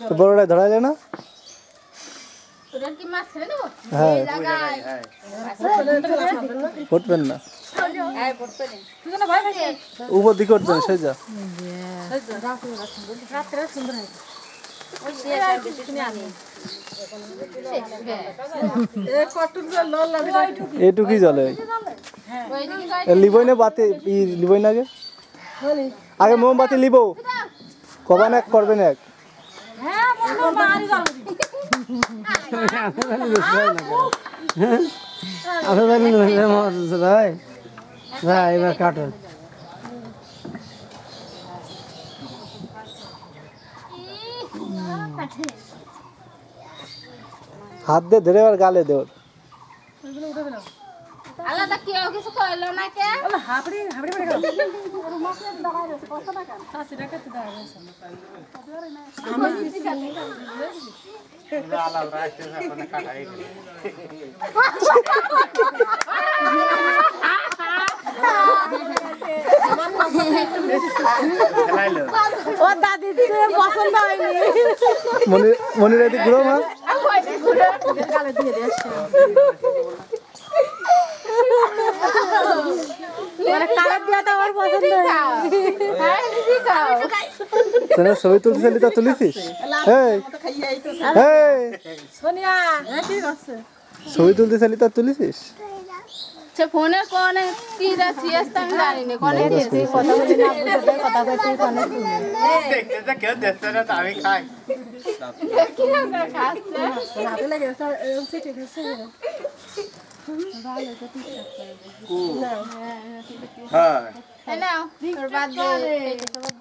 তো বড়টা ধরা যায় না? হ্যাঁ পড়বেন না উপর দিকে উঠবেন সেই যা এটুকুই জলে লিবই না বাতি লিবই না আগে মোমবাতি লিব কবান এক করবেন এক এবার কাটো হাত দিয়ে ধরে আর গালে দেওয়ার আলাদা কি কিছু কইলো না কে হাবড়ি হাবড়ি পড়ে গেল কত টাকা তো দাও আলাদা রাখতে আপনি কাটাই ও দাদি পছন্দ হয়নি মনির এদিক ঘুরো মা গালে দিয়ে দিয়েছে মানে কালার দিয়া তো আমার পছন্দ হয়নি তোরা ছবি তুলছিলি তা তুলিছিস সোনিয়া কি করছে ছবি তুলতেছিলি তা তুলিছিস সে ফোনে কোনে কি যাচ্ছি আমি জানি না কোনে দিয়েছি কথা বলি না কথা কইতে কোনে দেখতে তো কেউ দেখতে না তো আমি খাই কি আমরা খাচ্ছে হাতে লাগে এরকম সিটে গেছে হ্যাঁ নাও তোর বাদ দে